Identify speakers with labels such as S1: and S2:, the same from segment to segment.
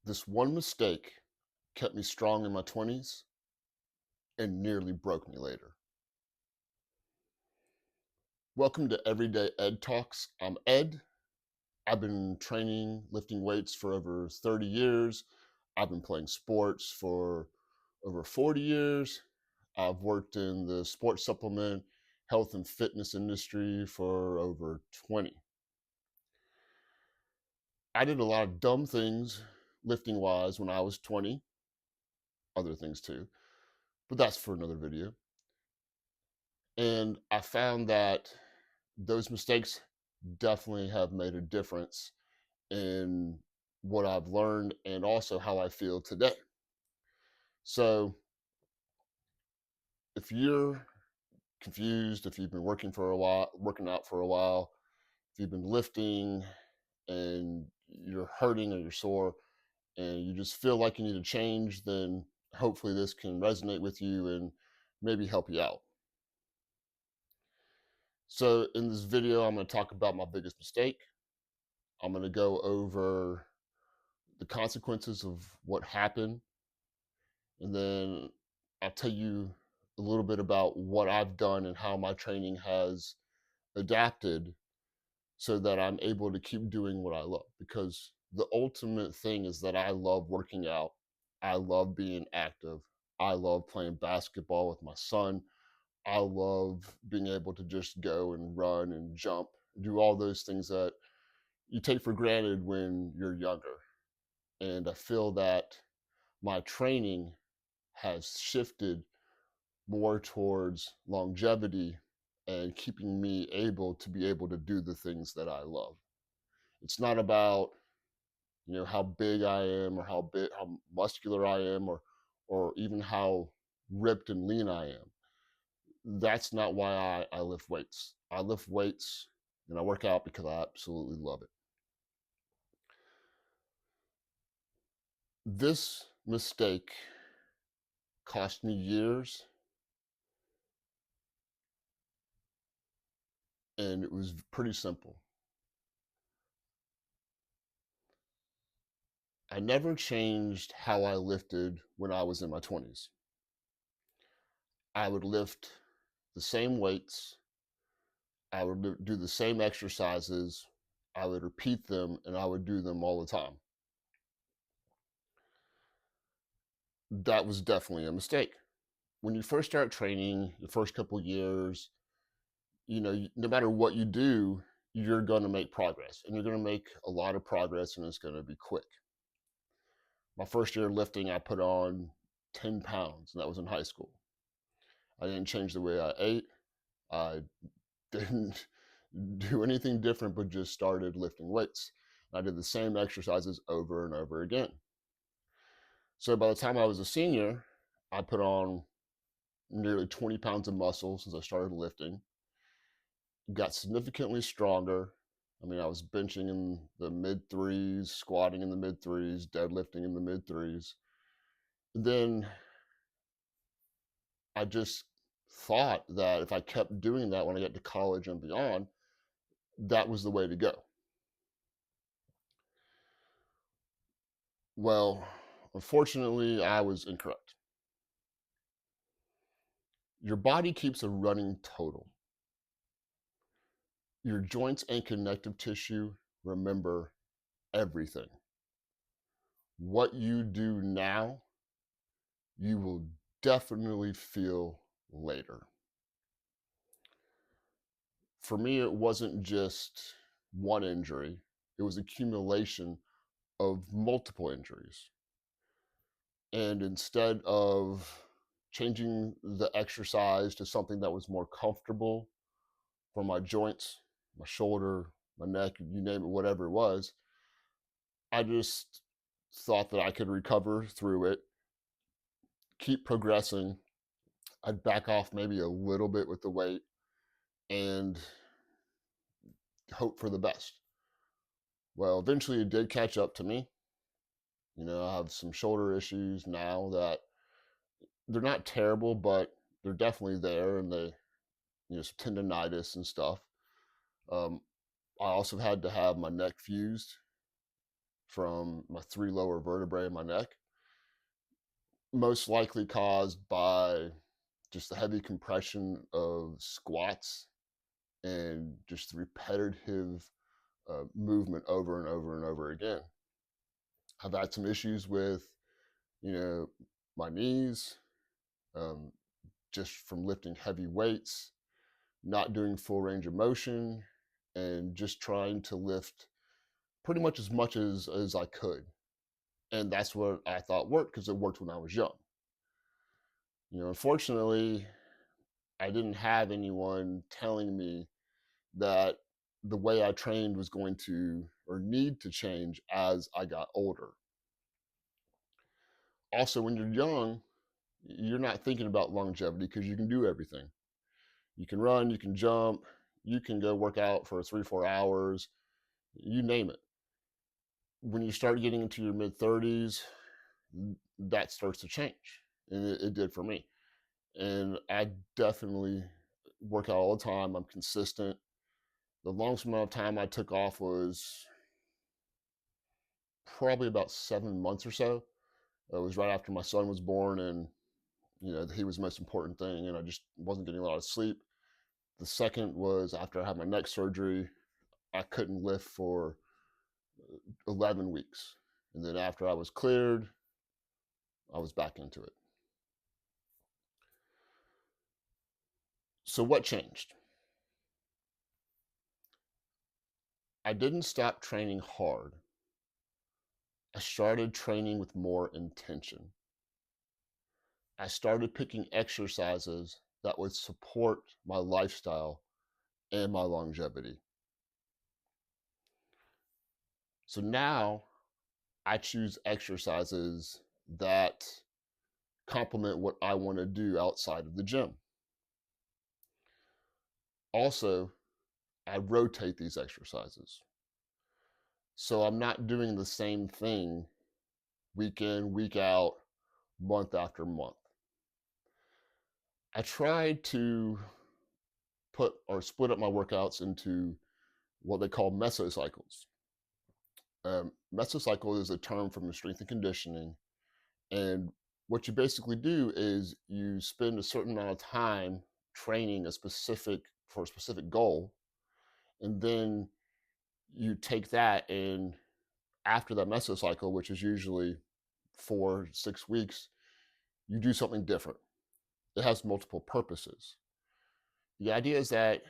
S1: This one mistake kept me strong in my 20s and nearly broke me later. Welcome to Everyday Ed Talks. I'm Ed. I've been training, lifting weights for over 30 years. I've been playing sports for over 40 years. I've worked in the sports supplement, health, and fitness industry for over 20. I did a lot of dumb things lifting wise when I was 20, other things too, but that's for another video. And I found that those mistakes definitely have made a difference in what I've learned and also how I feel today. So, if you're confused, if you've been working for a while, working out for a while, if you've been lifting and you're hurting or you're sore and you just feel like you need to change, then hopefully this can resonate with you and maybe help you out. So, in this video, I'm going to talk about my biggest mistake. I'm going to go over the consequences of what happened, and then I'll tell you a little bit about what I've done and how my training has adapted so that I'm able to keep doing what I love. Because the ultimate thing is that I love working out, I love being active, I love playing basketball with my son, I love being able to just go and run and jump, do all those things that you take for granted when you're younger. And I feel that my training has shifted more towards longevity and keeping me able to be able to do the things that I love. It's not about, how big I am or how muscular I am or even how ripped and lean I am. That's not why I lift weights. I lift weights and I work out because I absolutely love it. This mistake cost me years, and it was pretty simple. I never changed how I lifted when I was in my 20s. I would lift the same weights, I would do the same exercises, I would repeat them, and I would do them all the time. That was definitely a mistake. When you first start training, the first couple years, no matter what you do, you're going to make progress and you're going to make a lot of progress and it's going to be quick. My first year lifting, I put on 10 pounds, and that was in high school. I didn't change the way I ate. I didn't do anything different, but just started lifting weights. I did the same exercises over and over again. So by the time I was a senior, I put on nearly 20 pounds of muscle since I started lifting, got significantly stronger. I mean, I was benching in the mid threes, squatting in the mid threes, deadlifting in the mid threes. Then I just thought that if I kept doing that when I get to college and beyond, that was the way to go. Well, unfortunately, I was incorrect. Your body keeps a running total. Your joints and connective tissue remember everything. What you do now, you will definitely feel later. For me, it wasn't just one injury, it was accumulation of multiple injuries. And instead of changing the exercise to something that was more comfortable for my joints, my shoulder, my neck, you name it, whatever it was, I just thought that I could recover through it, keep progressing. I'd back off maybe a little bit with the weight and hope for the best. Well, eventually it did catch up to me. I have some shoulder issues now that they're not terrible, but they're definitely there, and they, some tendonitis and stuff. Um, I also had to have my neck fused from my three lower vertebrae in my neck, most likely caused by just the heavy compression of squats and just the repetitive movement over and over and over again. I've had some issues with, you know, my knees, um, just from lifting heavy weights, not doing full range of motion, and just trying to lift pretty much as I could. And that's what I thought worked because it worked when I was young. Unfortunately, I didn't have anyone telling me that the way I trained was going to or need to change as I got older. Also, when you're young, you're not thinking about longevity because you can do everything. You can run, you can jump, you can go work out for 3, 4 hours, you name it. When you start getting into your mid 30s, that starts to change. And it did for me. And I definitely work out all the time. I'm consistent. The longest amount of time I took off was probably about 7 months or so. It was right after my son was born, and he was the most important thing, and I just wasn't getting a lot of sleep. The second was after I had my neck surgery. I couldn't lift for 11 weeks. And then after I was cleared, I was back into it. So, what changed? I didn't stop training hard. I started training with more intention. I started picking exercises that would support my lifestyle and my longevity. So now I choose exercises that complement what I want to do outside of the gym. Also, I rotate these exercises. So I'm not doing the same thing week in, week out, month after month. I tried to put or split up my workouts into what they call mesocycles. Mesocycle is a term from the strength and conditioning. And what you basically do is you spend a certain amount of time training for a specific goal. And then you take that, and after that mesocycle, which is usually 4, 6 weeks, you do something different. It has multiple purposes. The idea is that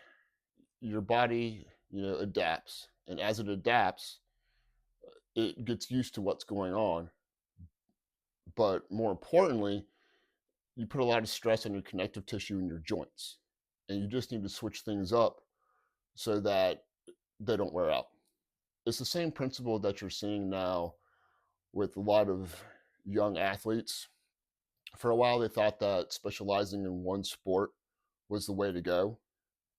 S1: your body, adapts, and as it adapts, it gets used to what's going on. But more importantly, you put a lot of stress on your connective tissue and your joints, and you just need to switch things up so that they don't wear out. It's the same principle that you're seeing now with a lot of young athletes. For a while, they thought that specializing in one sport was the way to go.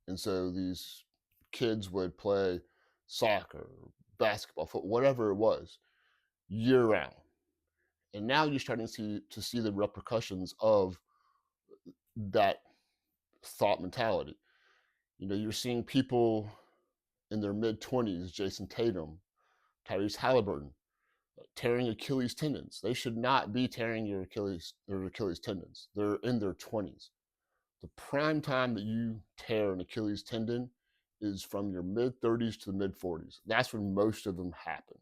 S1: And so these kids would play soccer, basketball, football, whatever it was, year round. And now you're starting to see the repercussions of that thought mentality. You're seeing people in their mid 20s, Jason Tatum, Tyrese Halliburton, tearing Achilles tendons. They should not be tearing their Achilles tendons. They're in their 20s. The prime time that you tear an Achilles tendon is from your mid 30s to the mid 40s. That's when most of them happen.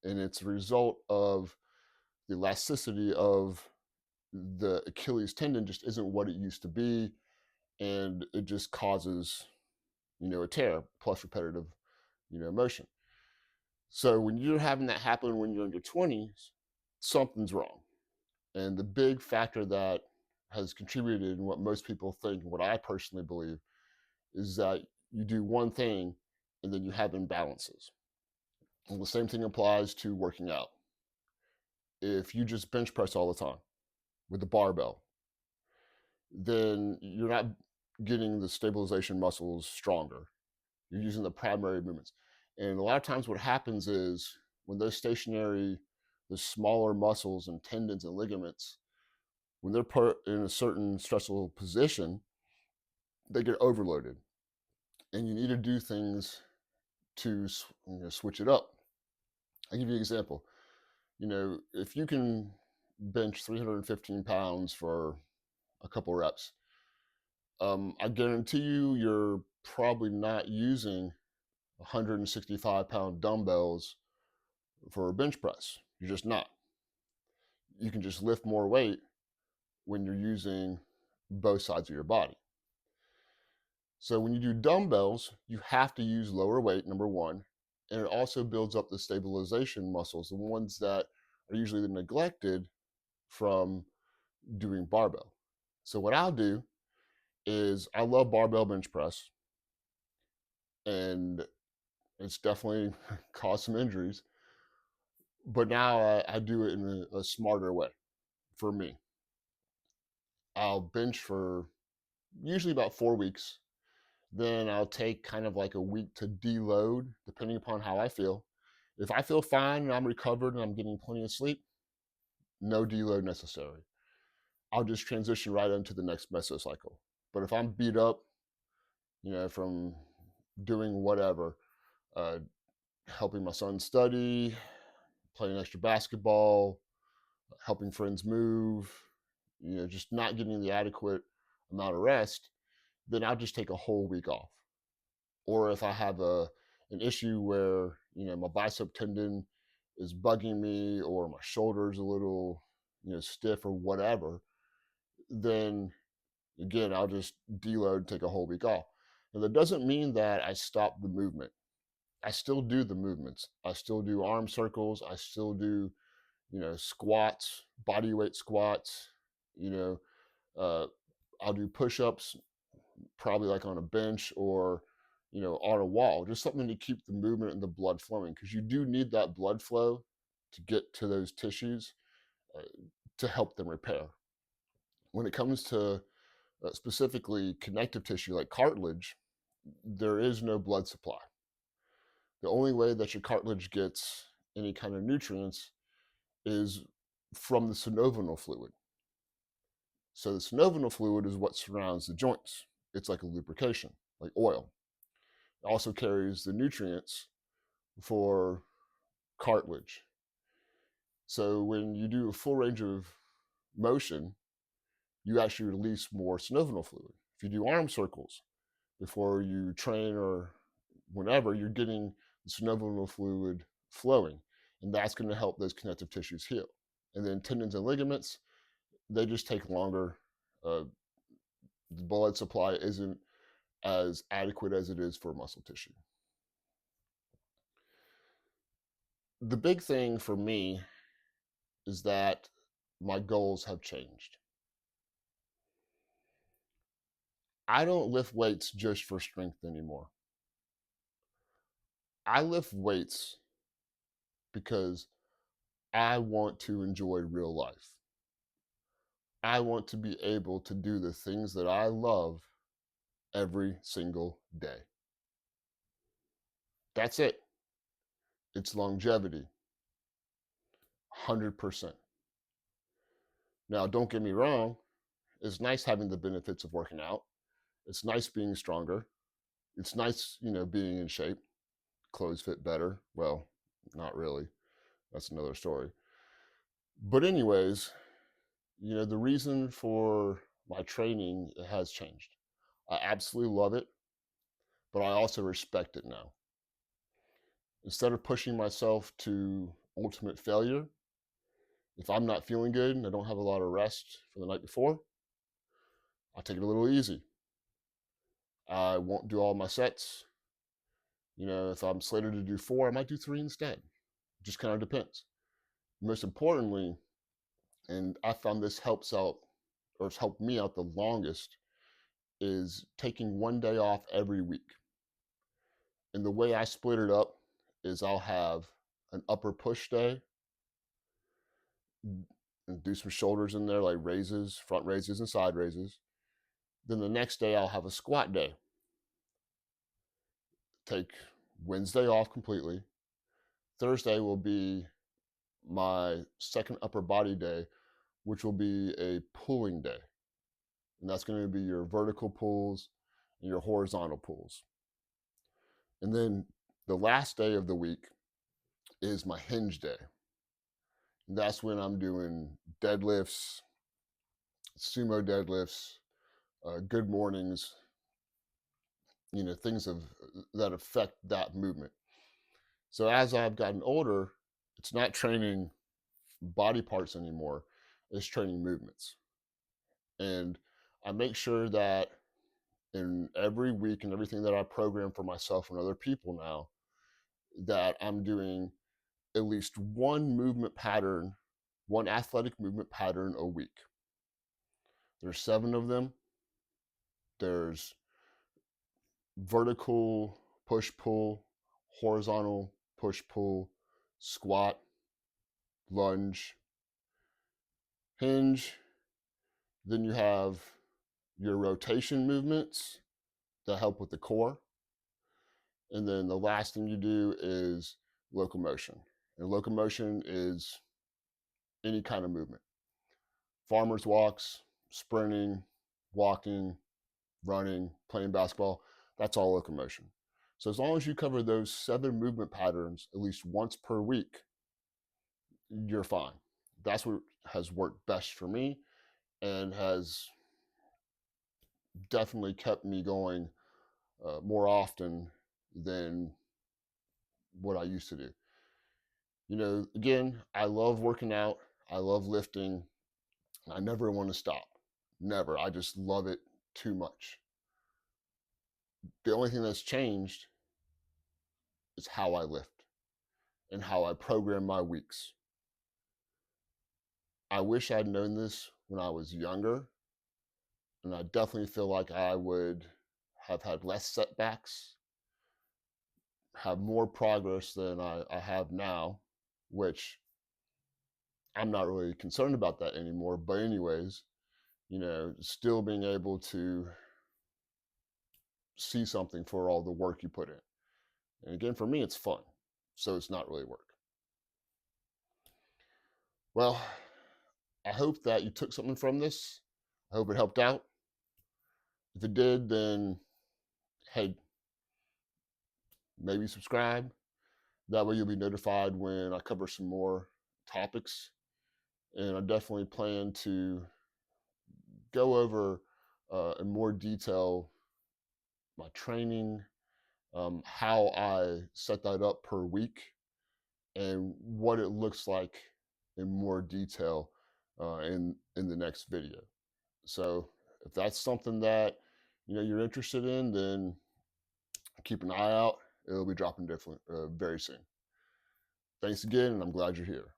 S1: And it's a result of the elasticity of the Achilles tendon just isn't what it used to be. And it just causes, a tear plus repetitive, motion. So when you're having that happen when you're in your 20s, something's wrong. And the big factor that has contributed, and what most people think, and what I personally believe, is that you do one thing and then you have imbalances. And the same thing applies to working out. If you just bench press all the time with the barbell, then you're not getting the stabilization muscles stronger. You're using the primary movements. And a lot of times what happens is when the smaller muscles and tendons and ligaments, when they're put in a certain stressful position, they get overloaded. And you need to do things to switch it up. I'll give you an example. If you can bench 315 pounds for a couple reps, I guarantee you're probably not using 165-pound dumbbells for a bench press. You're just not. You can just lift more weight when you're using both sides of your body. So when you do dumbbells, you have to use lower weight, number one, and it also builds up the stabilization muscles, the ones that are usually neglected from doing barbell. So what I'll do is I love barbell bench press, and it's definitely caused some injuries. But now I do it in a smarter way for me. I'll bench for usually about 4 weeks. Then I'll take kind of like a week to deload, depending upon how I feel. If I feel fine and I'm recovered and I'm getting plenty of sleep, no deload necessary. I'll just transition right into the next mesocycle. But if I'm beat up, from doing whatever, uh, helping my son study, playing extra basketball, helping friends move, just not getting the adequate amount of rest, then I'll just take a whole week off. Or if I have an issue where my bicep tendon is bugging me, or my shoulder's a little stiff or whatever, then again I'll just deload, take a whole week off. Now that doesn't mean that I stop the movement. I still do the movements. I still do arm circles. I still do squats, body weight squats. You know, uh, I'll do push-ups, probably like on a bench or on a wall, just something to keep the movement and the blood flowing, because you do need that blood flow to get to those tissues, uh, to help them repair. When it comes to specifically connective tissue like cartilage, there is no blood supply. The only way that your cartilage gets any kind of nutrients is from the synovial fluid. So the synovial fluid is what surrounds the joints. It's like a lubrication, like oil. It also carries the nutrients for cartilage. So when you do a full range of motion, you actually release more synovial fluid. If you do arm circles before you train or whenever, you're getting the synovial fluid flowing, and that's going to help those connective tissues heal. And then tendons and ligaments, they just take longer. The blood supply isn't as adequate as it is for muscle tissue. The big thing for me is that my goals have changed. I don't lift weights just for strength anymore. I lift weights because I want to enjoy real life. I want to be able to do the things that I love every single day. That's it. It's longevity, 100%. Now, don't get me wrong, it's nice having the benefits of working out. It's nice being stronger. It's nice, being in shape. Clothes fit better. Well, not really. That's another story. But anyways, the reason for my training has changed. I absolutely love it, but I also respect it now. Instead of pushing myself to ultimate failure, if I'm not feeling good and I don't have a lot of rest for the night before, I'll take it a little easy. I won't do all my sets. If I'm slated to do 4, I might do 3 instead. It just kind of depends. Most importantly, and I found this helps out, or it's helped me out the longest, is taking one day off every week. And the way I split it up is I'll have an upper push day and do some shoulders in there, like raises, front raises and side raises. Then the next day I'll have a squat day. Take Wednesday off completely. Thursday will be my second upper body day, which will be a pulling day. And that's going to be your vertical pulls and your horizontal pulls. And then the last day of the week is my hinge day. That's when I'm doing deadlifts, sumo deadlifts, good mornings, things that affect that movement. So as I've gotten older, it's not training body parts anymore, it's training movements. And I make sure that in every week and everything that I program for myself and other people now, that I'm doing at least one movement pattern, one athletic movement pattern a week. There's 7 of them. There's vertical push pull, horizontal push pull, squat, lunge, hinge. Then you have your rotation movements that help with the core. And then the last thing you do is locomotion. And locomotion is any kind of movement. Farmer's walks, sprinting, walking, running, playing basketball, that's all locomotion. So as long as you cover those 7 movement patterns at least once per week, you're fine. That's what has worked best for me and has definitely kept me going more often than what I used to do. Again, I love working out. I love lifting. I never want to stop. Never. I just love it too much. The only thing that's changed is how I lift and how I program my weeks. I wish I'd known this when I was younger, and I definitely feel like I would have had less setbacks, have more progress than I have now, which I'm not really concerned about that anymore. But anyways, still being able to see something for all the work you put in. And again, for me, it's fun. So it's not really work. Well, I hope that you took something from this. I hope it helped out. If it did, then hey, maybe subscribe. That way you'll be notified when I cover some more topics. And I definitely plan to go over in more detail my training, how I set that up per week, and what it looks like in more detail in the next video. So if that's something that you're interested in, then keep an eye out. It'll be dropping different very soon. Thanks again, and I'm glad you're here.